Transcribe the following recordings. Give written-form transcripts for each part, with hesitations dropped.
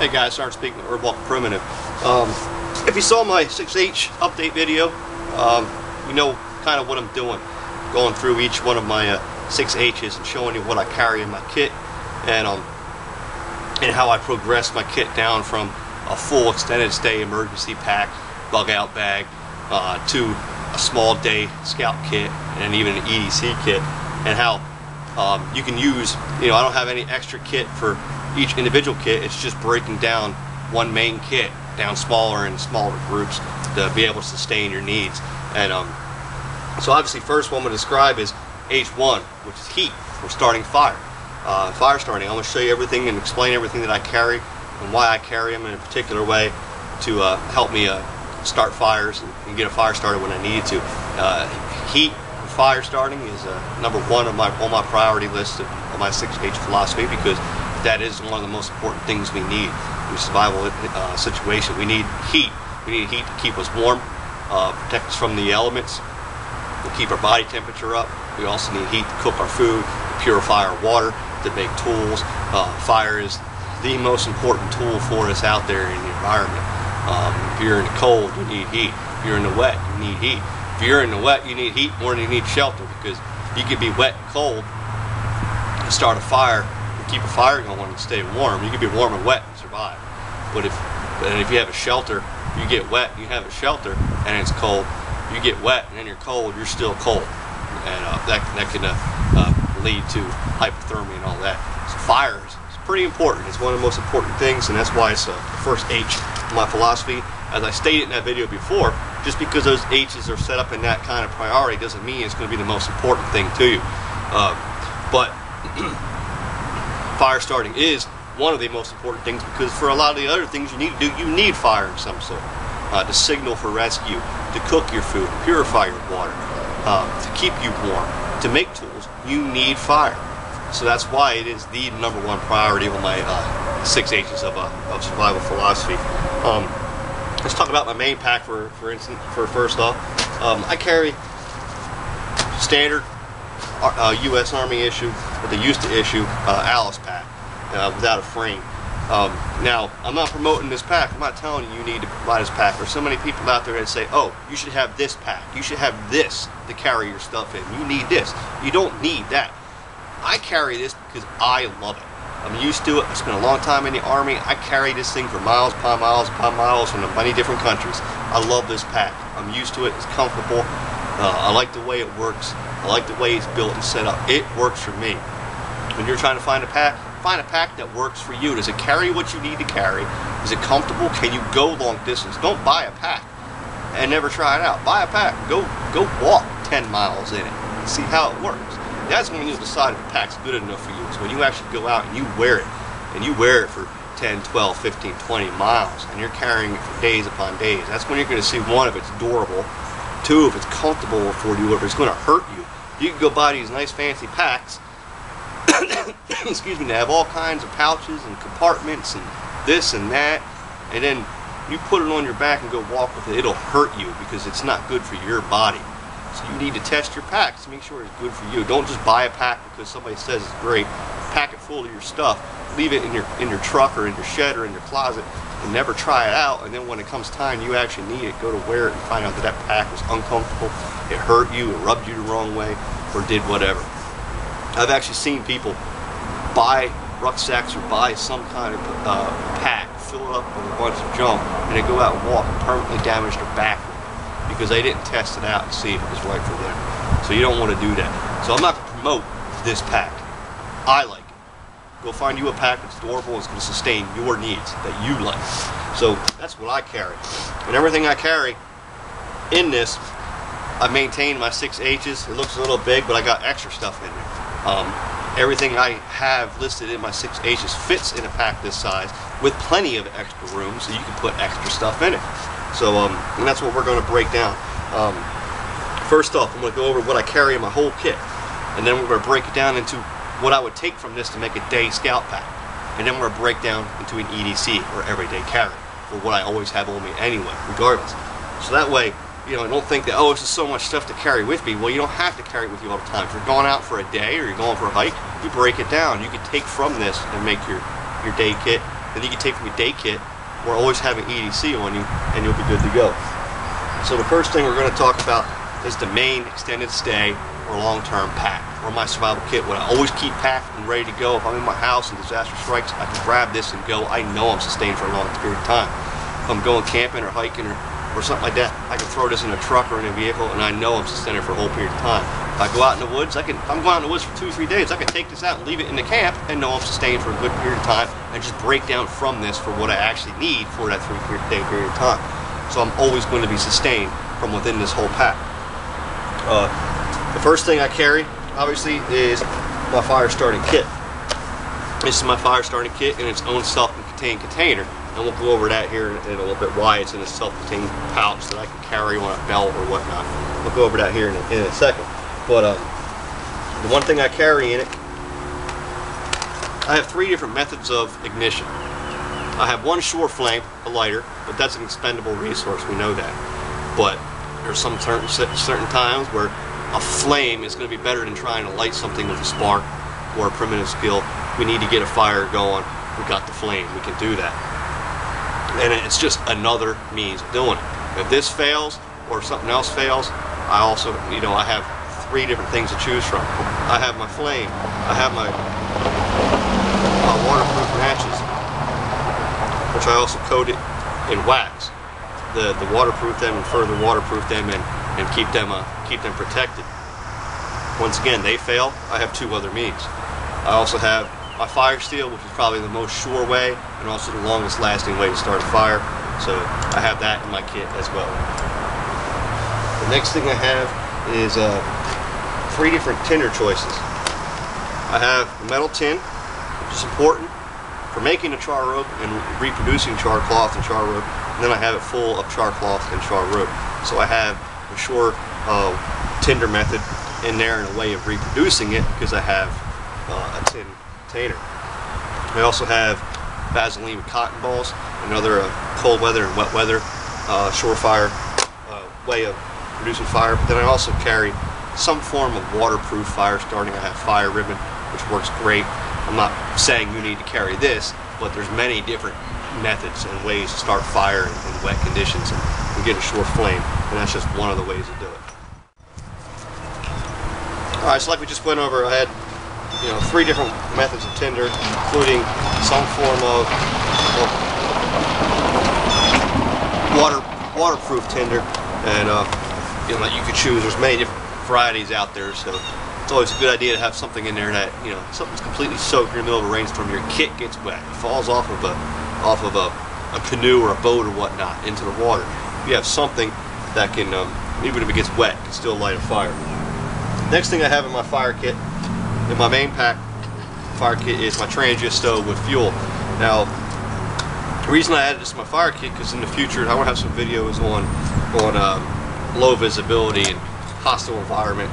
Hey guys, Sergeant speaking with Earthwalker Primitive. If you saw my 6H update video, you know kind of what I'm doing. Going through each one of my 6Hs and showing you what I carry in my kit and how I progress my kit down from a full extended stay emergency pack, bug out bag, to a small day scout kit and even an EDC kit, and how you can use, I don't have any extra kit for each individual kit. It's just breaking down one main kit down smaller and smaller groups to be able to sustain your needs. And so obviously first one I'm going to describe is H1, which is heat. We're starting fire. Fire starting. I'm going to show you everything and explain everything that I carry and why I carry them in a particular way to help me start fires and get a fire started when I need to. Heat fire starting is number one on my priority list of my 6H philosophy, because that is one of the most important things we need in a survival situation. We need heat. We need heat to keep us warm, protect us from the elements, to keep our body temperature up. We also need heat to cook our food, to purify our water, to make tools. Fire is the most important tool for us out there in the environment. If you're in the cold, you need heat. If you're in the wet, you need heat. If you're in the wet, you need heat more than you need shelter, because you could be wet and cold and start a fire and keep a fire going and stay warm. You could be warm and wet and survive. But if you have a shelter, you get wet and you have a shelter and it's cold, you get wet and then you're cold, you're still cold. And that can lead to hypothermia and all that. So fire is pretty important. It's one of the most important things, and that's why it's the first H in my philosophy. As I stated in that video before, just because those H's are set up in that kind of priority doesn't mean it's going to be the most important thing to you. But fire starting is one of the most important things, because for a lot of the other things you need to do, you need fire of some sort. To signal for rescue, to cook your food, to purify your water, to keep you warm, to make tools, you need fire. So that's why it is the number one priority of my 6Hs of survival philosophy. Let's talk about my main pack for first off. I carry standard U.S. Army issue, what they used to issue, Alice pack without a frame. Now, I'm not promoting this pack. I'm not telling you need to buy this pack. There's so many people out there that say, oh, you should have this pack. You should have this to carry your stuff in. You need this. You don't need that. I carry this because I love it. I'm used to it. I spent a long time in the Army. I carry this thing for miles upon miles upon miles from many different countries. I love this pack. I'm used to it. It's comfortable. I like the way it works. I like the way it's built and set up. It works for me. When you're trying to find a pack that works for you. Does it carry what you need to carry? Is it comfortable? Can you go long distance? Don't buy a pack and never try it out. Buy a pack. Go walk 10 miles in it and see how it works. That's when you'll decide if the pack's good enough for you. It's when you actually go out and you wear it. And you wear it for 10, 12, 15, 20 miles. And you're carrying it for days upon days. That's when you're going to see, one, if it's durable. Two, if it's comfortable for you, or if it's going to hurt you. You can go buy these nice fancy packs, excuse me, they have all kinds of pouches and compartments and this and that, and then you put it on your back and go walk with it. It'll hurt you because it's not good for your body. So you need to test your packs to make sure it's good for you. Don't just buy a pack because somebody says it's great. Pack it full of your stuff. Leave it in your truck or in your shed or in your closet and never try it out. And then when it comes time you actually need it, go to wear it and find out that that pack was uncomfortable, it hurt you, it rubbed you the wrong way, or did whatever. I've actually seen people buy rucksacks or buy some kind of pack, fill it up with a bunch of junk, and they go out and walk and permanently damage their back because they didn't test it out and see if it was right for them. So you don't want to do that. So I'm not going to promote this pack. I like it. Go find you a pack that's durable and it's going to sustain your needs that you like. So that's what I carry. And everything I carry in this, I maintain my 6Hs. It looks a little big, but I got extra stuff in there. Everything I have listed in my 6Hs fits in a pack this size with plenty of extra room, so you can put extra stuff in it. So, and that's what we're going to break down. First off, I'm going to go over what I carry in my whole kit, and then we're going to break it down into what I would take from this to make a day scout pack, and then we're going to break down into an EDC, or everyday carry, for what I always have on me anyway, regardless. So that way, don't think that, oh, this is so much stuff to carry with me. Well, you don't have to carry it with you all the time. If you're going out for a day or you're going for a hike, you break it down. You can take from this and make your day kit, then you can take from your day kit or always have an EDC on you, and you'll be good to go. So the first thing we're going to talk about is the main extended stay or long-term pack, or my survival kit. What I always keep packed and ready to go. If I'm in my house and disaster strikes, I can grab this and go. I know I'm sustained for a long period of time. If I'm going camping or hiking or something like that, I can throw this in a truck or in a vehicle, and I know I'm sustained for a whole period of time. If I go out in the woods, if I'm going out in the woods for 2 or 3 days, I can take this out and leave it in the camp and know I'm sustained for a good period of time, and just break down from this for what I actually need for that 3-day period of time. So I'm always going to be sustained from within this whole pack. The first thing I carry, obviously, is my fire starting kit. This is my fire starting kit in its own self-contained container, and we'll go over that here in a little bit, why it's in a self-contained pouch that I can carry on a belt or whatnot. We'll go over that here in a second. But the one thing I carry in it, I have 3 different methods of ignition. I have one shore flame, a lighter, but that's an expendable resource, we know that. But there's some certain times where a flame is going to be better than trying to light something with a spark or a primitive skill. We need to get a fire going. We got the flame. We can do that. And it's just another means of doing it. If this fails or something else fails, I also, I have 3 different things to choose from. I have my flame. I have my waterproof matches, which I also coated in wax. The waterproof them and further waterproof them and keep them protected. Once again, they fail, I have 2 other means. I also have my fire steel, which is probably the most sure way and also the longest lasting way to start a fire. So I have that in my kit as well. The next thing I have is 3 different tinder choices. I have the metal tin, which is important for making a char rope and reproducing char cloth and char rope. And then I have it full of char cloth and char rope. So I have a shore tinder method in there and a way of reproducing it because I have a tin container. I also have Vaseline with cotton balls, another cold weather and wet weather surefire way of producing fire. But then I also carry some form of waterproof fire starting. I have fire ribbon, which works great. I'm not saying you need to carry this, but there's many different methods and ways to start fire in wet conditions and get a short flame, and that's just one of the ways to do it. Alright, so like we just went over, I had 3 different methods of tinder, including some form of waterproof tinder, and you could choose. There's many different varieties out there, so it's always a good idea to have something in there that something's completely soaked in the middle of a rainstorm. Your kit gets wet, it falls off of a canoe or a boat or whatnot into the water. You have something that can, even if it gets wet, can still light a fire. Next thing I have in my fire kit, in my main pack fire kit, is my transient stove with fuel. Now, the reason I added this to my fire kit, because in the future I want to have some videos on low visibility and hostile environment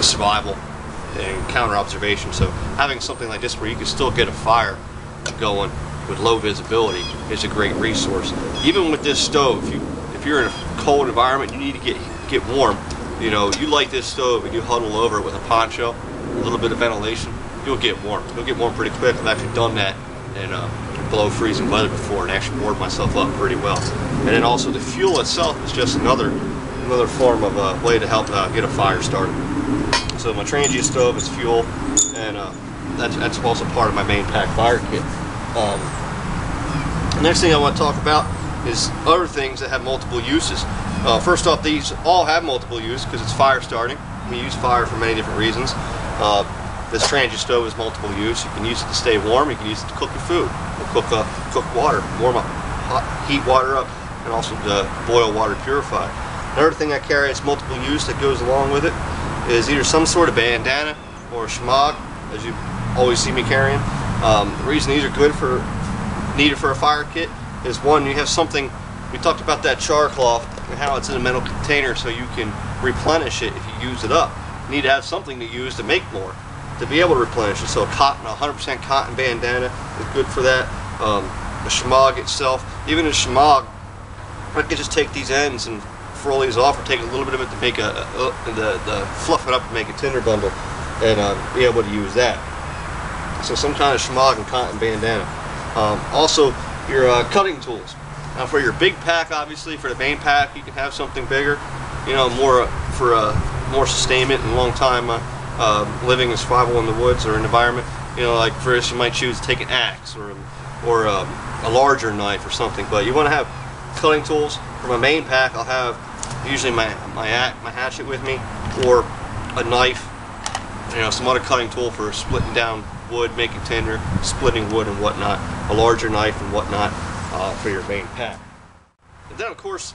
survival and counter observation. So having something like this where you can still get a fire going with low visibility is a great resource. Even with this stove, if you're in a cold environment, you need to get warm. You light this stove and you huddle over it with a poncho, a little bit of ventilation, you'll get warm. You'll get warm pretty quick. I've actually done that in below freezing weather before and actually warmed myself up pretty well. And then also the fuel itself is just another form of a way to help get a fire started. So my transient stove is fuel, and that's also part of my main pack fire kit. The next thing I want to talk about is other things that have multiple uses. First off, these all have multiple uses because it's fire starting. We use fire for many different reasons. This transient stove is multiple use. You can use it to stay warm. You can use it to cook your food, or cook water, warm up, heat water up, and also to boil water to purify. Another thing I carry that's multiple use that goes along with it is either some sort of bandana or a shemagh, as you always see me carrying. The reason these are needed for a fire kit is, one, you have something. We talked about that char cloth and how it's in a metal container so you can replenish it if you use it up. You need to have something to use to make more, to be able to replenish it. So a 100% cotton bandana is good for that. The shemagh itself, even a shemagh, I could just take these ends and furl these off, or take a little bit of it to make fluff it up to make a tinder bundle, and be able to use that. So some kind of shemagh and cotton bandana. Also, your cutting tools. Now for your big pack, obviously, for the main pack, you can have something bigger. You know, more for more sustainment and long time living and survival in the woods or environment. You know, like for this, you might choose to take an axe or a larger knife or something. But you want to have cutting tools. For my main pack, I'll have usually my hatchet with me, or a knife. You know, some other cutting tool for splitting down wood, making tinder, splitting wood and whatnot. A larger knife and whatnot for your main pack. And then, of course,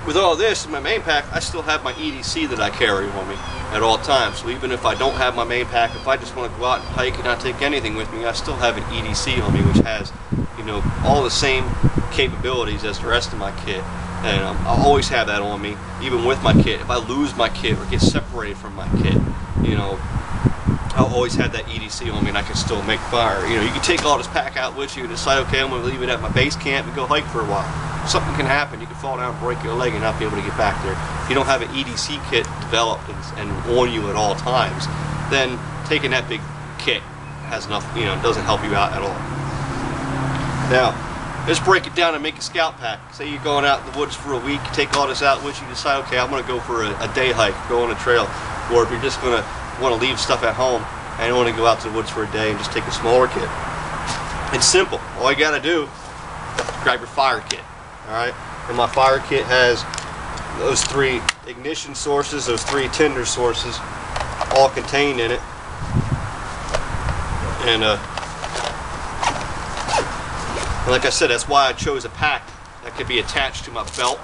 with all this in my main pack, I still have my EDC that I carry on me at all times. So even if I don't have my main pack, if I just want to go out and hike and not take anything with me, I still have an EDC on me, which has, you know, all the same capabilities as the rest of my kit. And I'll always have that on me, even with my kit. If I lose my kit or get separated from my kit, you know, I'll always have that EDC on me and I can still make fire. You know, you can take all this pack out with you and decide, okay, I'm going to leave it at my base camp and go hike for a while. Something can happen. You can fall down and break your leg and not be able to get back there. If you don't have an EDC kit developed and on you at all times, then taking that big kit has enough, you know, doesn't help you out at all. Now, let's break it down and make a scout pack. Say you're going out in the woods for a week, you take all this out with you, decide, okay, I'm going to go for a day hike, go on a trail. Or if you're just going to want to leave stuff at home and you want to go out to the woods for a day and just take a smaller kit. It's simple. All you got to do is grab your fire kit. Alright, and my fire kit has those 3 ignition sources, those 3 tinder sources, all contained in it. And like I said, that's why I chose a pack that could be attached to my belt,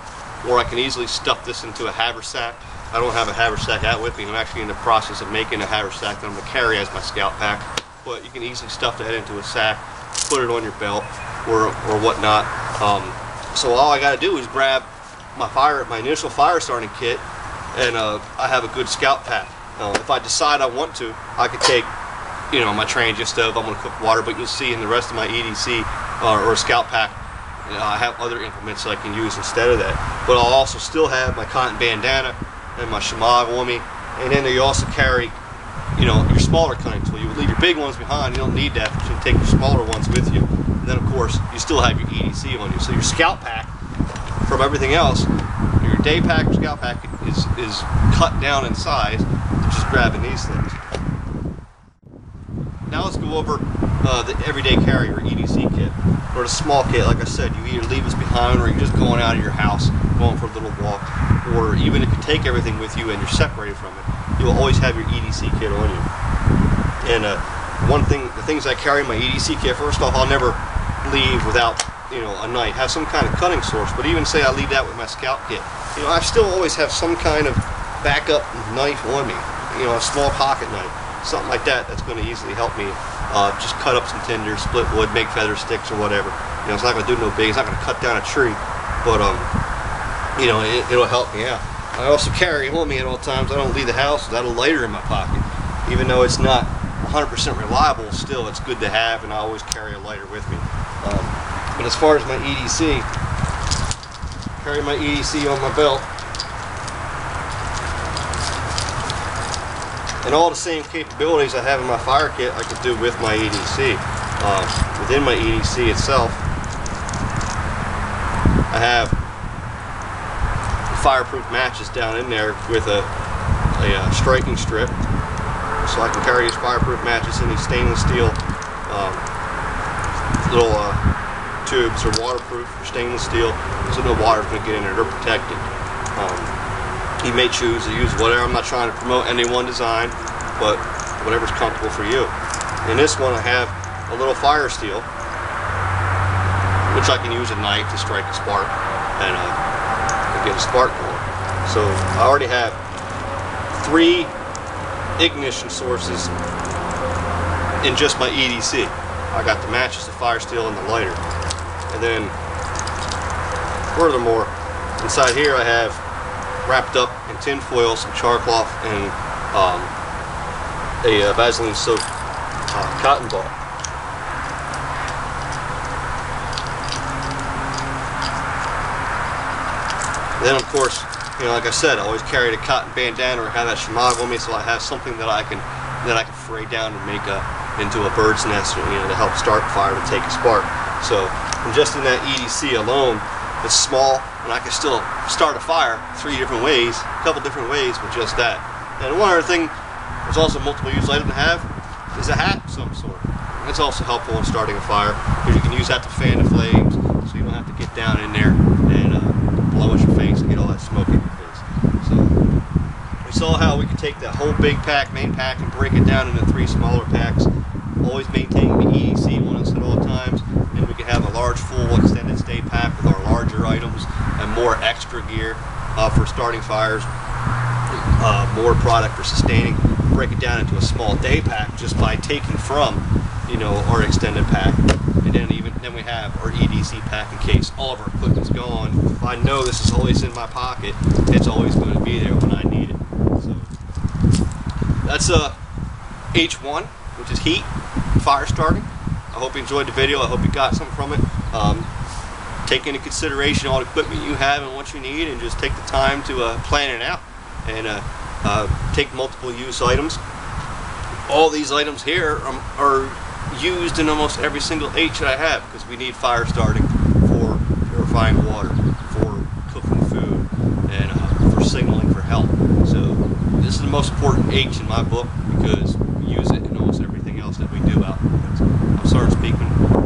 or I can easily stuff this into a haversack. I don't have a haversack out with me. I'm actually in the process of making a haversack that I'm going to carry as my scout pack. But you can easily stuff that into a sack, put it on your belt, or whatnot. So all I got to do is grab my initial fire starting kit, and I have a good scout pack. If I decide I want to, I could take, you know, my transient stove. I'm going to cook water, but you'll see in the rest of my EDC or scout pack, you know, I have other implements that I can use instead of that. But I'll also still have my cotton bandana and my shemagh on me, and then you also carry, you know, your smaller cutting tool. You would leave your big ones behind. You don't need that, but you can take your smaller ones with you. And then, of course, you still have your EDC on you. So your scout pack, from everything else, your day pack or scout pack is cut down in size to just grabbing these things. Now let's go over the everyday carry, or EDC kit, or the small kit. Like I said, you either leave this behind, or you're just going out of your house, going for a little walk, or even if you take everything with you and you're separated from it, you'll always have your EDC kit on you. And the things I carry in my EDC kit, first off, I'll never leave without, you know, a knife. Have some kind of cutting source. But even say I leave that with my scout kit, you know, I still always have some kind of backup knife on me. You know, a small pocket knife, something like that. That's going to easily help me just cut up some tinder, split wood, make feather sticks or whatever. You know, it's not going to do no big. It's not going to cut down a tree, but you know, it'll help me out. I also carry on me at all times. I don't leave the house without a lighter in my pocket, even though it's not 100% reliable. Still, it's good to have, and I always carry a lighter with me. But as far as my EDC, carry my EDC on my belt, and all the same capabilities I have in my fire kit I could do with my EDC. Within my EDC itself, I have fireproof matches down in there with a striking strip, so I can carry these fireproof matches in these stainless steel little tubes. Are waterproof, stainless steel, so no water's going to get in there. They're protected. You may choose to use whatever. I'm not trying to promote any one design, but whatever's comfortable for you. In this one, I have a little fire steel, which I can use a knife to strike a spark and get a spark going. So I already have 3 ignition sources in just my EDC. I got the matches, the fire steel, and the lighter. And then, furthermore, inside here I have, wrapped up in tin foil, some char cloth, and a Vaseline soaked cotton ball. Then, of course, you know, like I said, I always carry the cotton bandana or have that shemagh on me, so I have something that I can fray down and make into a bird's nest, to help start the fire, to take a spark. So just in that EDC alone, it's small, and I can still start a fire 3 different ways, a couple different ways with just that. And one other thing, there's also a multiple use item to have, is a hat of some sort. That's also helpful in starting a fire, because you can use that to fan the flames, so you don't have to get down in there and blow at your face and get all that smoke in your face. So we saw how we could take that whole big pack, main pack, and break it down into 3 smaller packs, always maintaining the EDC once at all times. And we can have a large full extended stay pack with our larger items and more extra gear for starting fires, more product for sustaining. Break it down into a small day pack just by taking from our extended pack, and then we have our EDC pack in case all of our equipment's gone. If I know this is always in my pocket, it's always going to be there when I need it. So that's H1, which is heat, fire starting. I hope you enjoyed the video. I hope you got something from it. Take into consideration all the equipment you have and what you need, and just take the time to plan it out, and take multiple use items. All these items here are used in almost every single H that I have, because we need fire starting, for purifying water, for cooking food, and for signaling for help. So this is the most important H in my book, because we use it in almost everything else that we do out. I'm Sergeant Speakman.